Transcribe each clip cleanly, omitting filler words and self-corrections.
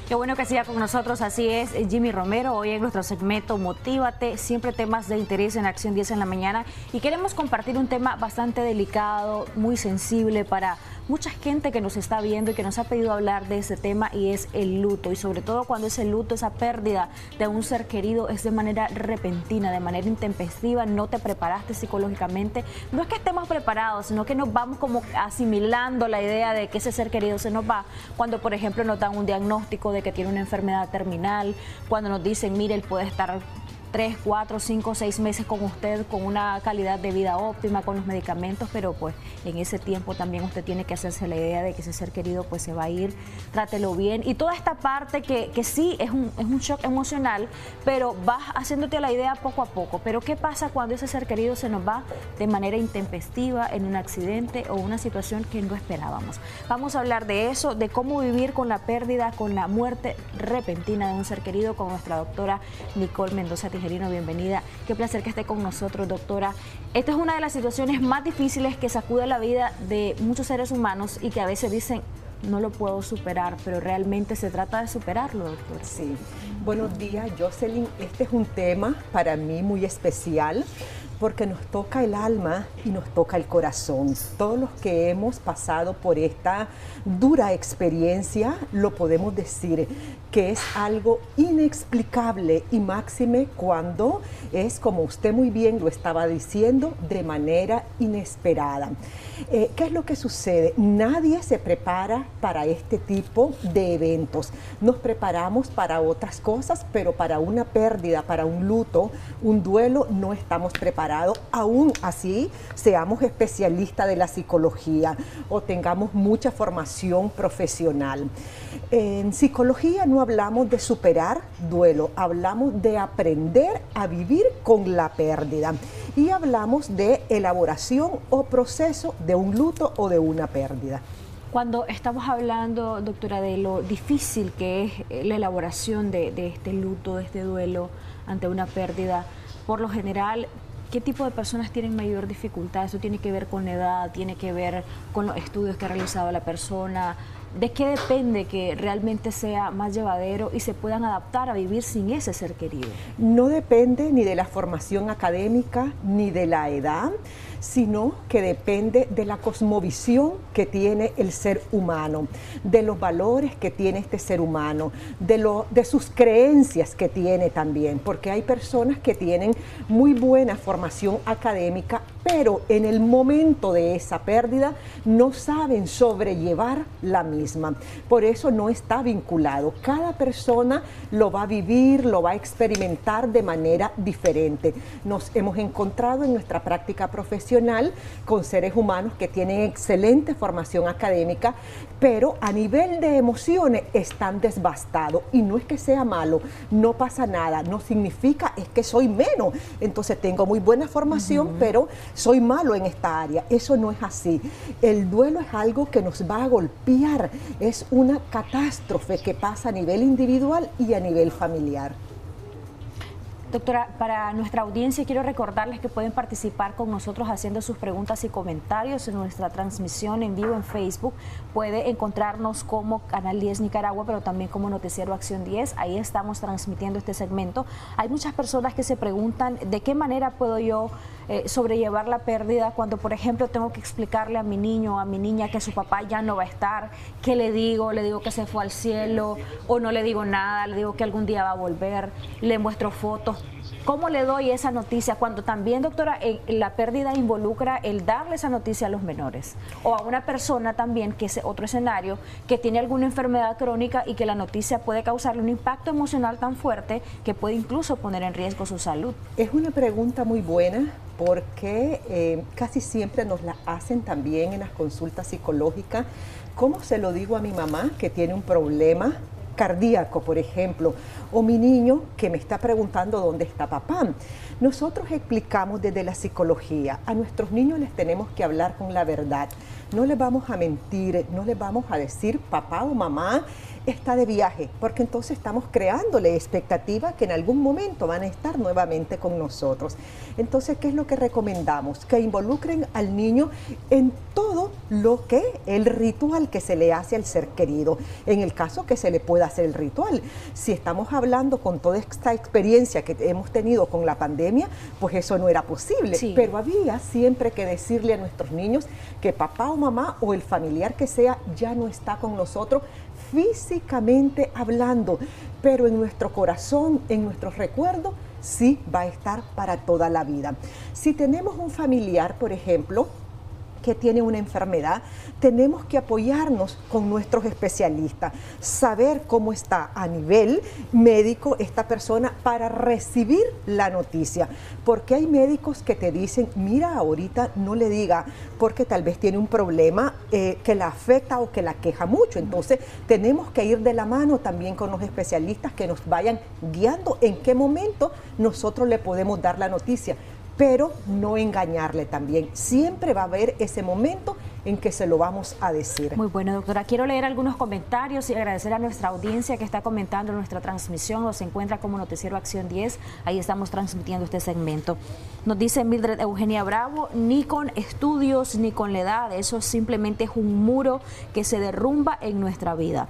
Qué bueno que siga con nosotros, así es Jimmy Romero, hoy en nuestro segmento Motívate, siempre temas de interés en Acción 10 en la mañana y queremos compartir un tema bastante delicado, muy sensible para mucha gente que nos está viendo y que nos ha pedido hablar de ese tema y es el luto y sobre todo cuando ese luto, esa pérdida de un ser querido es de manera repentina, de manera intempestiva, no te preparaste psicológicamente, no es que estemos preparados, sino que nos vamos como asimilando la idea de que ese ser querido se nos va cuando por ejemplo nos dan un diagnóstico de que tiene una enfermedad terminal, cuando nos dicen, mire, él puede estar 3, 4, 5, 6 meses con usted con una calidad de vida óptima, con los medicamentos, pero pues en ese tiempo también usted tiene que hacerse la idea de que ese ser querido pues se va a ir, trátelo bien y toda esta parte que sí es un shock emocional, pero vas haciéndote la idea poco a poco. Pero ¿qué pasa cuando ese ser querido se nos va de manera intempestiva en un accidente o una situación que no esperábamos? Vamos a hablar de eso, de cómo vivir con la pérdida, con la muerte repentina de un ser querido con nuestra doctora Nicole Mendoza Tijerino. Bienvenida, qué placer que esté con nosotros, doctora. Esta es una de las situaciones más difíciles que sacude la vida de muchos seres humanos y que a veces dicen, no lo puedo superar, pero realmente se trata de superarlo, doctora. Sí, buenos días, Jocelyn. Este es un tema para mí muy especial porque nos toca el alma y nos toca el corazón. Todos los que hemos pasado por esta dura experiencia lo podemos decir que es algo inexplicable y máxime cuando es, como usted muy bien lo estaba diciendo, de manera inesperada. ¿Qué es lo que sucede? Nadie se prepara para este tipo de eventos. Nos preparamos para otras cosas, pero para una pérdida, para un luto, un duelo, no estamos preparados. Aún así, seamos especialistas de la psicología o tengamos mucha formación profesional. En psicología no hablamos de superar duelo, hablamos de aprender a vivir con la pérdida y hablamos de elaboración o proceso de un luto o de una pérdida. Cuando estamos hablando, doctora, de lo difícil que es la elaboración de este luto, de este duelo ante una pérdida, por lo general, ¿qué tipo de personas tienen mayor dificultad? Eso tiene que ver con la edad, tiene que ver con los estudios que ha realizado la persona. ¿De qué depende que realmente sea más llevadero y se puedan adaptar a vivir sin ese ser querido? No depende ni de la formación académica ni de la edad, sino que depende de la cosmovisión que tiene el ser humano, de los valores que tiene este ser humano, de sus creencias que tiene también, porque hay personas que tienen muy buena formación académica, pero en el momento de esa pérdida no saben sobrellevar la misma. Por eso no está vinculado. Cada persona lo va a vivir, lo va a experimentar de manera diferente. Nos hemos encontrado en nuestra práctica profesional con seres humanos que tienen excelente formación académica, pero a nivel de emociones están devastados. Y no es que sea malo, no pasa nada, no significa es que soy menos. Entonces tengo muy buena formación, pero soy malo en esta área. Eso no es así. El duelo es algo que nos va a golpear, es una catástrofe que pasa a nivel individual y a nivel familiar. Doctora, para nuestra audiencia quiero recordarles que pueden participar con nosotros haciendo sus preguntas y comentarios en nuestra transmisión en vivo en Facebook. Puede encontrarnos como Canal 10 Nicaragua, pero también como Noticiero Acción 10. Ahí estamos transmitiendo este segmento. Hay muchas personas que se preguntan de qué manera puedo yo sobrellevar la pérdida cuando, por ejemplo, tengo que explicarle a mi niño o a mi niña que su papá ya no va a estar. ¿Qué le digo? ¿Le digo que se fue al cielo? ¿O no le digo nada? ¿Le digo que algún día va a volver? ¿Le muestro fotos? ¿Cómo le doy esa noticia cuando también, doctora, la pérdida involucra el darle esa noticia a los menores? O a una persona también, que es otro escenario, que tiene alguna enfermedad crónica y que la noticia puede causarle un impacto emocional tan fuerte que puede incluso poner en riesgo su salud. Es una pregunta muy buena porque casi siempre nos la hacen también en las consultas psicológicas. ¿Cómo se lo digo a mi mamá que tiene un problema cardíaco, por ejemplo, o mi niño que me está preguntando dónde está papá? Nosotros explicamos desde la psicología, a nuestros niños les tenemos que hablar con la verdad, no les vamos a mentir, no les vamos a decir papá o mamá está de viaje, porque entonces estamos creándole expectativa que en algún momento van a estar nuevamente con nosotros. Entonces, ¿qué es lo que recomendamos? Que involucren al niño en todo lo que el ritual que se le hace al ser querido, en el caso que se le pueda pueda hacer el ritual. Si estamos hablando con toda esta experiencia que hemos tenido con la pandemia, pues eso no era posible. Sí. Pero había siempre que decirle a nuestros niños que papá o mamá o el familiar que sea ya no está con nosotros físicamente hablando, pero en nuestro corazón, en nuestros recuerdos, sí va a estar para toda la vida. Si tenemos un familiar, por ejemplo, que tiene una enfermedad, tenemos que apoyarnos con nuestros especialistas, saber cómo está a nivel médico esta persona para recibir la noticia, porque hay médicos que te dicen, mira, ahorita no le diga, porque tal vez tiene un problema que la afecta o que la queja mucho. Entonces tenemos que ir de la mano también con los especialistas que nos vayan guiando en qué momento nosotros le podemos dar la noticia, pero no engañarle también. Siempre va a haber ese momento en que se lo vamos a decir. Muy bueno, doctora. Quiero leer algunos comentarios y agradecer a nuestra audiencia que está comentando nuestra transmisión. Nos encuentra como Noticiero Acción 10. Ahí estamos transmitiendo este segmento. Nos dice Mildred Eugenia Bravo, ni con estudios ni con la edad. Eso simplemente es un muro que se derrumba en nuestra vida.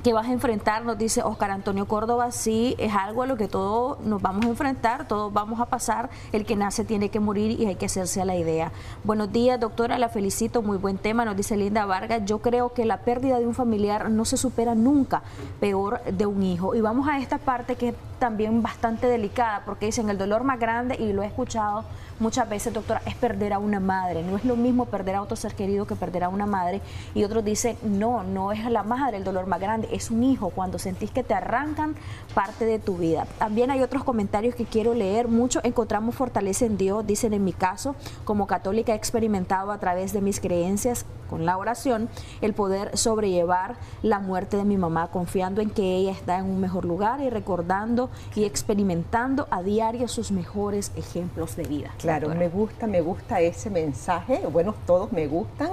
Que vas a enfrentar, nos dice Oscar Antonio Córdoba, sí, es algo a lo que todos nos vamos a enfrentar, todos vamos a pasar, el que nace tiene que morir y hay que hacerse a la idea. Buenos días, doctora, la felicito, muy buen tema, nos dice Linda Vargas, yo creo que la pérdida de un familiar no se supera nunca, peor de un hijo. Y vamos a esta parte que es también bastante delicada, porque dicen el dolor más grande, y lo he escuchado muchas veces, doctora, es perder a una madre. No es lo mismo perder a otro ser querido que perder a una madre. Y otros dicen, no, no es a la madre el dolor más grande, es un hijo, cuando sentís que te arrancan parte de tu vida. También hay otros comentarios que quiero leer. Mucho encontramos fortaleza en Dios, dicen en mi caso, como católica he experimentado a través de mis creencias, con la oración, el poder sobrellevar la muerte de mi mamá, confiando en que ella está en un mejor lugar y recordando y experimentando a diario sus mejores ejemplos de vida. Claro, doctora. me gusta ese mensaje, bueno, todos me gustan,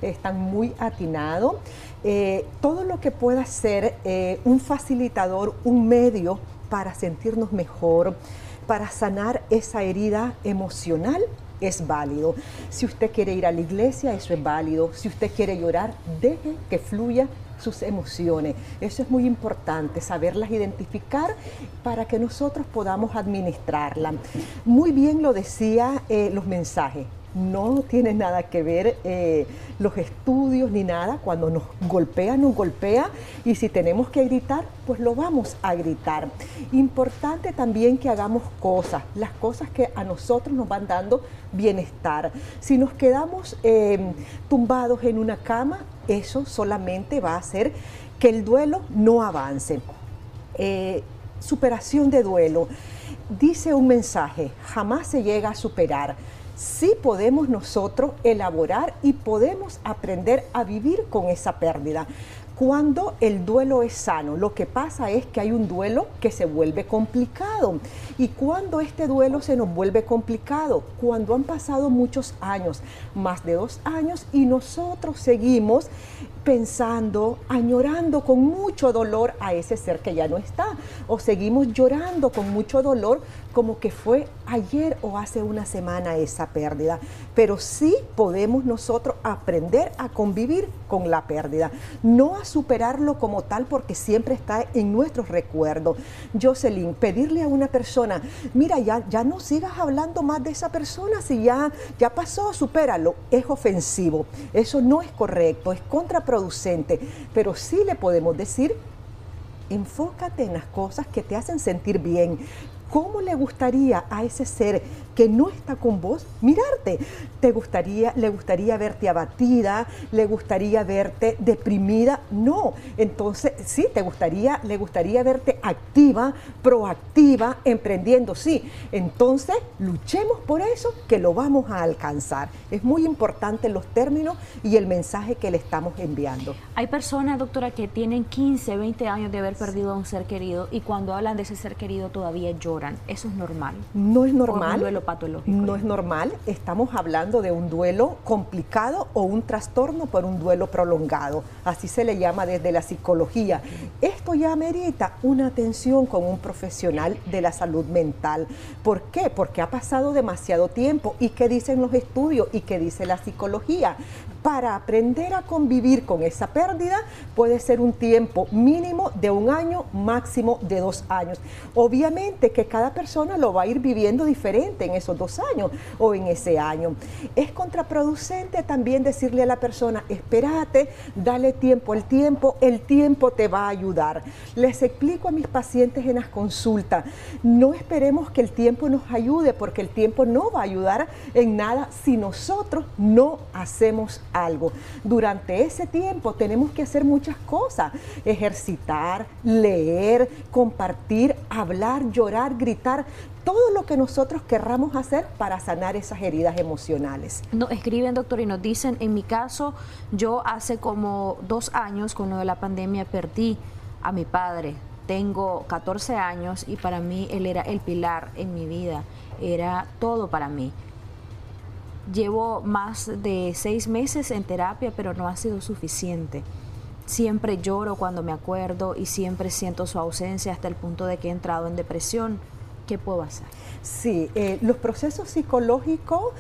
están muy atinados. Todo lo que pueda ser un facilitador, un medio para sentirnos mejor, para sanar esa herida emocional, es válido. Si usted quiere ir a la iglesia, eso es válido. Si usted quiere llorar, deje que fluya sus emociones. Eso es muy importante, saberlas identificar para que nosotros podamos administrarlas. Muy bien lo decía los mensajes. No tiene nada que ver los estudios ni nada. Cuando nos golpea, y si tenemos que gritar, pues lo vamos a gritar. Importante también que hagamos cosas, las cosas que a nosotros nos van dando bienestar. Si nos quedamos tumbados en una cama, eso solamente va a hacer que el duelo no avance. Superación de duelo. Dice un mensaje, jamás se llega a superar. Sí podemos nosotros elaborar y podemos aprender a vivir con esa pérdida. Cuando el duelo es sano, lo que pasa es que hay un duelo que se vuelve complicado. ¿Y cuando este duelo se nos vuelve complicado? Cuando han pasado muchos años, más de 2 años, y nosotros seguimos pensando, añorando con mucho dolor a ese ser que ya no está, o seguimos llorando con mucho dolor como que fue ayer o hace una semana esa pérdida. Pero sí podemos nosotros aprender a convivir con la pérdida, no a superarlo como tal, porque siempre está en nuestros recuerdos. Jocelyn, pedirle a una persona, mira, ya no sigas hablando más de esa persona, si ya pasó, supéralo, es ofensivo. Eso no es correcto, es contraproducente, pero sí le podemos decir, enfócate en las cosas que te hacen sentir bien. ¿Cómo le gustaría a ese ser que no está con vos mirarte? ¿Le gustaría verte abatida? ¿Le gustaría verte deprimida? No. Entonces, sí, le gustaría verte activa, proactiva, emprendiendo, sí. Entonces, luchemos por eso, que lo vamos a alcanzar. Es muy importante los términos y el mensaje que le estamos enviando. Hay personas, doctora, que tienen 15, 20 años de haber perdido a un ser querido y cuando hablan de ese ser querido todavía lloran. ¿Eso es normal? No es normal. ¿O es un duelo patológico? No es normal. Estamos hablando de un duelo complicado o un trastorno por un duelo prolongado. Así se le llama desde la psicología. Esto ya amerita una atención con un profesional de la salud mental. ¿Por qué? Porque ha pasado demasiado tiempo. ¿Y qué dicen los estudios? ¿Y qué dice la psicología? Para aprender a convivir con esa pérdida puede ser un tiempo mínimo de 1 año, máximo de 2 años. Obviamente que cada persona lo va a ir viviendo diferente en esos 2 años o en ese año. Es contraproducente también decirle a la persona, espérate, dale tiempo al tiempo, el tiempo te va a ayudar. Les explico a mis pacientes en las consultas, no esperemos que el tiempo nos ayude, porque el tiempo no va a ayudar en nada si nosotros no hacemos algo. Durante ese tiempo tenemos que hacer muchas cosas, ejercitar, leer, compartir, hablar, llorar, gritar, todo lo que nosotros querramos hacer para sanar esas heridas emocionales. Nos escriben, doctor, y nos dicen, en mi caso, yo hace como 2 años, con lo de la pandemia, perdí a mi padre. Tengo 14 años y para mí él era el pilar en mi vida, era todo para mí. Llevo más de 6 meses en terapia, pero no ha sido suficiente. Siempre lloro cuando me acuerdo y siempre siento su ausencia hasta el punto de que he entrado en depresión. ¿Qué puedo hacer? Sí, los procesos psicológicos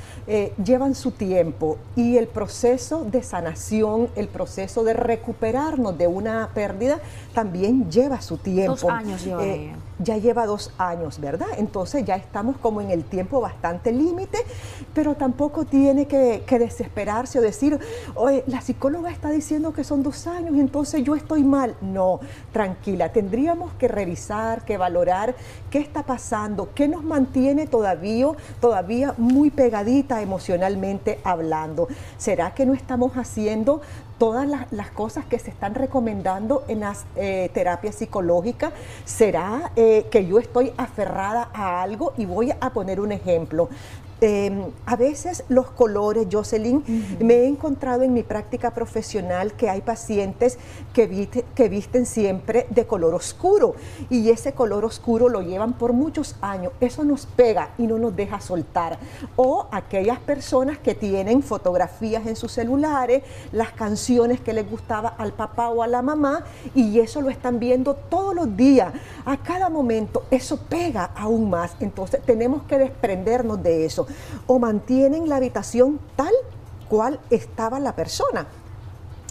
llevan su tiempo, y el proceso de sanación, el proceso de recuperarnos de una pérdida también lleva su tiempo. 2 años lleva ella. Ya lleva 2 años, ¿verdad? Entonces ya estamos como en el tiempo bastante límite, pero tampoco tiene que desesperarse o decir, oye, la psicóloga está diciendo que son 2 años, entonces yo estoy mal. No, tranquila, tendríamos que revisar, que valorar qué está pasando, qué nos mantiene todavía muy pegadita emocionalmente hablando. ¿Será que no estamos haciendo todas las cosas que se están recomendando en las terapias psicológicas? ¿Será que yo estoy aferrada a algo? Y voy a poner un ejemplo. A veces los colores, Jocelyn, me he encontrado en mi práctica profesional que hay pacientes que visten siempre de color oscuro, y ese color oscuro lo llevan por muchos años. Eso nos pega y no nos deja soltar. O aquellas personas que tienen fotografías en sus celulares, las canciones que les gustaba al papá o a la mamá, y eso lo están viendo todos los días, a cada momento. Eso pega aún más. Entonces tenemos que desprendernos de eso. O mantienen la habitación tal cual estaba la persona.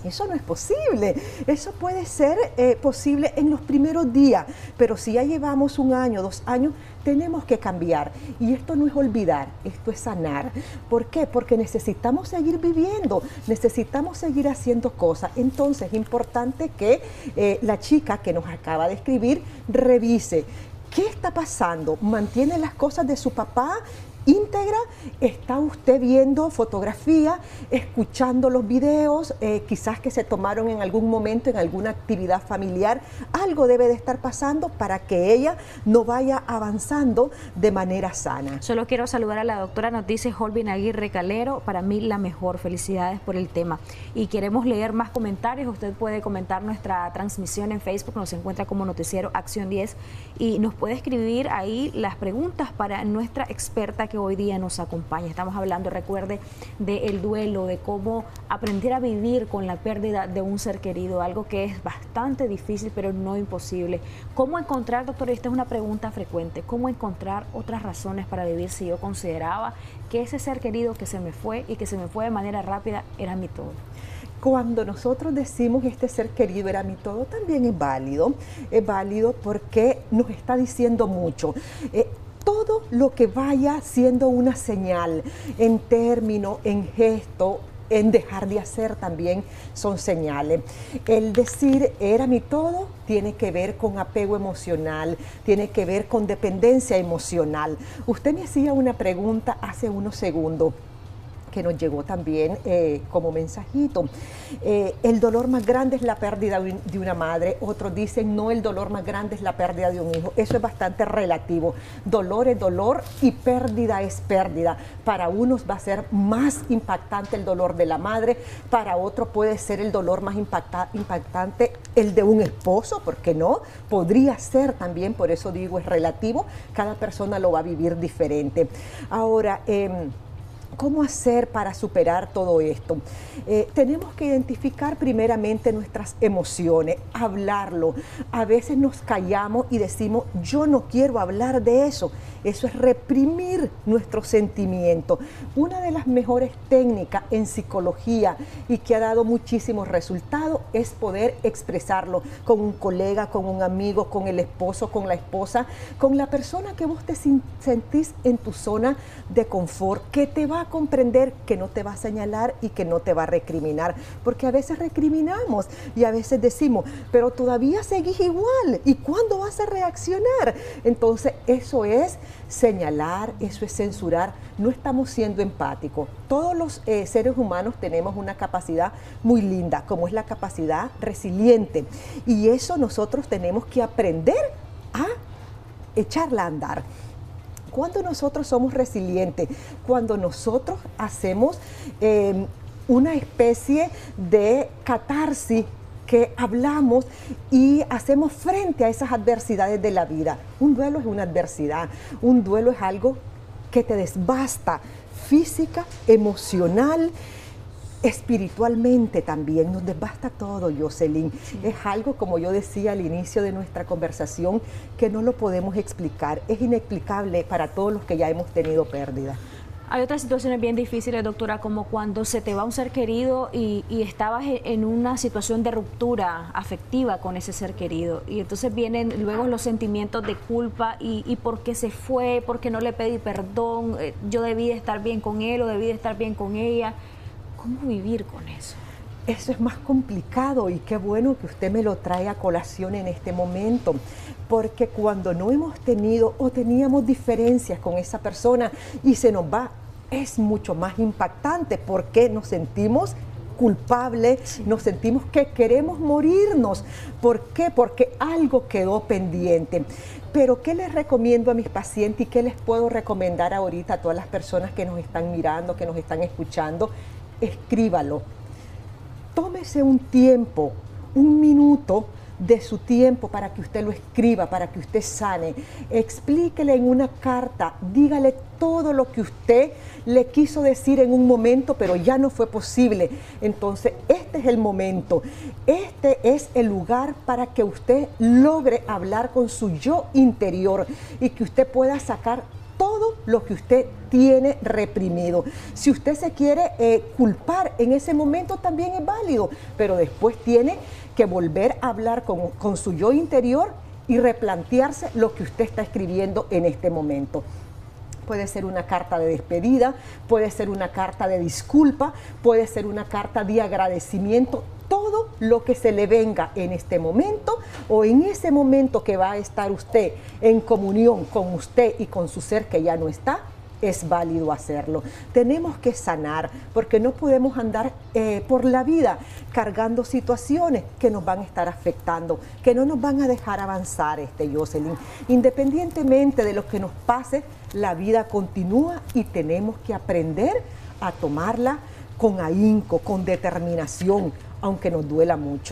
Eso no es posible. Eso puede ser posible en los primeros días, pero si ya llevamos 1 año, 2 años, tenemos que cambiar. Y esto no es olvidar, esto es sanar. ¿Por qué? Porque necesitamos seguir viviendo, necesitamos seguir haciendo cosas. Entonces es importante que la chica que nos acaba de escribir revise qué está pasando. ¿Mantiene las cosas de su papá íntegra? ¿Está usted viendo fotografía, escuchando los videos, quizás que se tomaron en algún momento en alguna actividad familiar? Algo debe de estar pasando para que ella no vaya avanzando de manera sana. Solo quiero saludar a la doctora, nos dice Holvin Aguirre Calero, para mí la mejor, felicidades por el tema. Y queremos leer más comentarios. Usted puede comentar nuestra transmisión en Facebook, nos encuentra como Noticiero Acción 10, y nos puede escribir ahí las preguntas para nuestra experta que hoy día nos acompaña. Estamos hablando, recuerde, del duelo, de cómo aprender a vivir con la pérdida de un ser querido, algo que es bastante difícil, pero no imposible. ¿Cómo encontrar, doctor? Esta es una pregunta frecuente. ¿Cómo encontrar otras razones para vivir si yo consideraba que ese ser querido que se me fue y que se me fue de manera rápida era mi todo? Cuando nosotros decimos este ser querido era mi todo, también es válido porque nos está diciendo mucho. Todo lo que vaya siendo una señal en término, en gesto, en dejar de hacer también son señales. El decir era mi todo tiene que ver con apego emocional, tiene que ver con dependencia emocional. Usted me hacía una pregunta hace unos segundos que nos llegó también como mensajito. El dolor más grande es la pérdida de una madre. Otros dicen, no, el dolor más grande es la pérdida de un hijo. Eso es bastante relativo. Dolor es dolor y pérdida es pérdida. Para unos va a ser más impactante el dolor de la madre, para otros puede ser el dolor más impactante el de un esposo, ¿por qué no? Podría ser también, por eso digo, es relativo. Cada persona lo va a vivir diferente. Ahora, ¿Cómo hacer para superar todo esto? Tenemos que identificar primeramente nuestras emociones, hablarlo. A veces nos callamos y decimos, yo no quiero hablar de eso. Eso es reprimir nuestros sentimientos. Una de las mejores técnicas en psicología y que ha dado muchísimos resultados es poder expresarlo con un colega, con un amigo, con el esposo, con la esposa, con la persona que vos te sentís en tu zona de confort, que te va a comprender, que no te va a señalar y que no te va a recriminar, porque a veces recriminamos y a veces decimos, pero todavía seguís igual, ¿y cuándo vas a reaccionar? Entonces eso es señalar, eso es censurar, no estamos siendo empáticos. Todos los seres humanos tenemos una capacidad muy linda, como es la capacidad resiliente, y eso nosotros tenemos que aprender a echarla a andar. Cuando nosotros somos resilientes, cuando nosotros hacemos una especie de catarsis, que hablamos y hacemos frente a esas adversidades de la vida. Un duelo es una adversidad, un duelo es algo que te desbasta física, emocional, espiritualmente también, nos desbasta todo, Jocelyn. Sí. Es algo, como yo decía al inicio de nuestra conversación, que no lo podemos explicar, es inexplicable para todos los que ya hemos tenido pérdidas. Hay otras situaciones bien difíciles, doctora, como cuando se te va un ser querido y estabas en una situación de ruptura afectiva con ese ser querido. Y entonces vienen luego los sentimientos de culpa y por qué se fue, por qué no le pedí perdón, yo debí de estar bien con él o debí de estar bien con ella. ¿Cómo vivir con eso? Eso es más complicado y qué bueno que usted me lo trae a colación en este momento, porque cuando no hemos tenido o teníamos diferencias con esa persona y se nos va, es mucho más impactante porque nos sentimos culpables, sí. Nos sentimos que queremos morirnos. ¿Por qué? Porque algo quedó pendiente. Pero ¿qué les recomiendo a mis pacientes y qué les puedo recomendar ahorita a todas las personas que nos están mirando, que nos están escuchando? Escríbalo. Tómese un tiempo, un minuto de su tiempo para que usted lo escriba, para que usted sane. Explíquele en una carta, dígale todo lo que usted le quiso decir en un momento, pero ya no fue posible. Entonces, este es el momento, este es el lugar para que usted logre hablar con su yo interior y que usted pueda sacar todo lo que usted tiene reprimido. Si usted se quiere culpar en ese momento también es válido, pero después tiene que volver a hablar con su yo interior y replantearse lo que usted está escribiendo en este momento. Puede ser una carta de despedida, puede ser una carta de disculpa, puede ser una carta de agradecimiento, todo lo que se le venga en este momento o en ese momento que va a estar usted en comunión con usted y con su ser que ya no está, es válido hacerlo. Tenemos que sanar porque no podemos andar por la vida cargando situaciones que nos van a estar afectando, que no nos van a dejar avanzar, Jocelyn. Independientemente de lo que nos pase, la vida continúa y tenemos que aprender a tomarla con ahínco, con determinación, aunque nos duela mucho.